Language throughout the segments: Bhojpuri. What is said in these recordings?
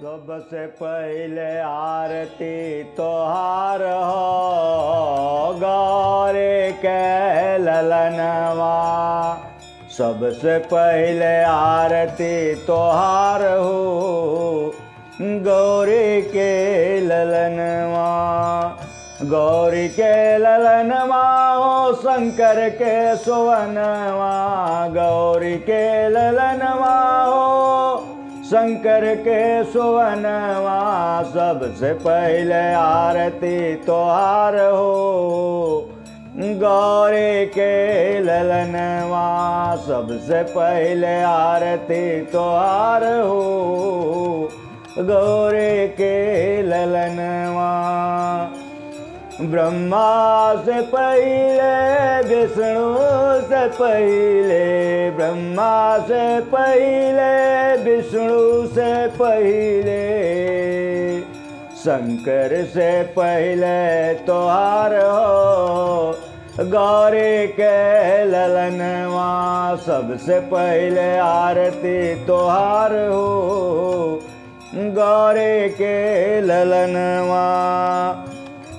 सबसे पहले आरती तोहार हो गौरी के ललनवा। सबसे पहले आरती तोहार हो गौरी के ललनवा। गौरी के ललनवा हो शंकर के सुवनवा। गौरी के ललनवा हो शंकर के सुवनवा। सबसे पहले आरती तोहार हो गौरी के ललनवा। सबसे पहले आरती तोहार हो गौरी के ललनवा। ब्रह्मा से पहले विष्णु से पहले। ब्रह्मा से पहले विष्णु से पहले। शंकर से पहले तोहार हो गौरी के ललनवा। सबसे पहले आरती तोहार हो गौरी के ललनवा।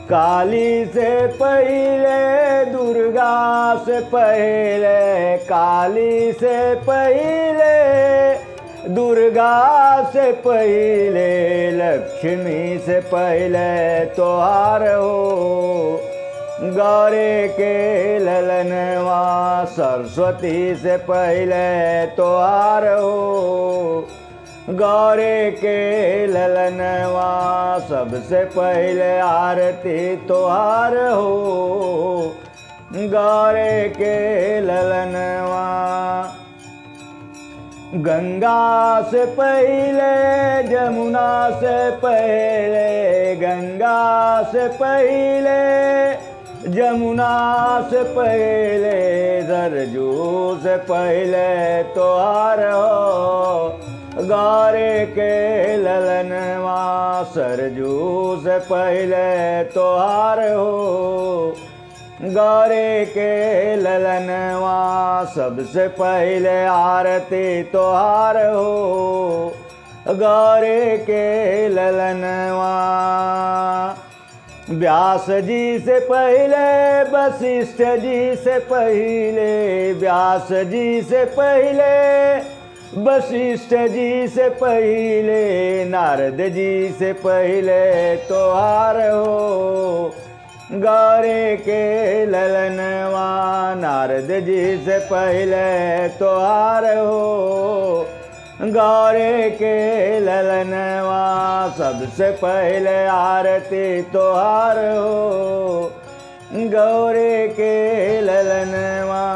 काली से पहले दुर्गा से पहले। काली से पहले दुर्गा से पहले। लक्ष्मी से पहले तोहार हो गौरी के ललनवा। सरस्वती से पहले तोहार हो गौरी के ललनवा। सबसे पहले आरती तोहार हो गौरी के ललनवा। गंगा से पहले जमुना से पहले। गंगा से पहले जमुना से पहले। सरजू से पहले तोहार हो गौरी के ललनवा। सरजू से पहले तोहार हो गौरी के ललनवा। सबसे पहले आरती तोहार हो गौरी के ललनवा। व्यास जी से पहले वशिष्ठ जी से पहले। व्यास जी से पहले वशिष्ठ जी से पहले। नारद जी से पहले तोहार हो गौरी के ललनवा। नारद जी से पहले तोहार हो गौरी के ललनवा। सबसे पहले आरती तोहार हो गौरी के ललनवा।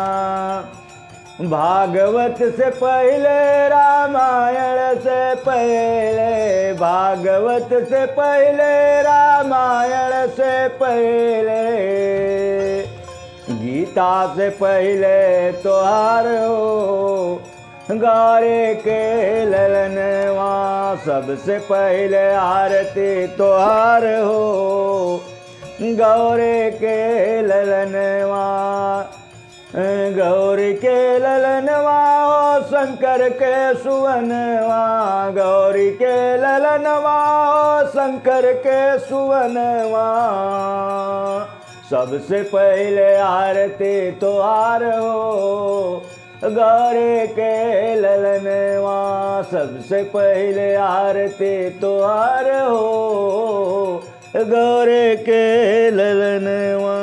भागवत से पहले रामायण से पहले। भागवत से पहले रामायण से पहले। गीता से पहले तोहार हो गौरी के ललनवा। सबसे पहले आरती तोहार हो गौरी के ललनवा। गौरी के ललनवा हो शंकर के सुवनवा। गौरी के ललनवा हो शंकर के सुवनवा। सबसे पहले आरती तोहार हो गौरी के ललनवा। सबसे पहले आरती तोहार हो गौरी के ललनवा।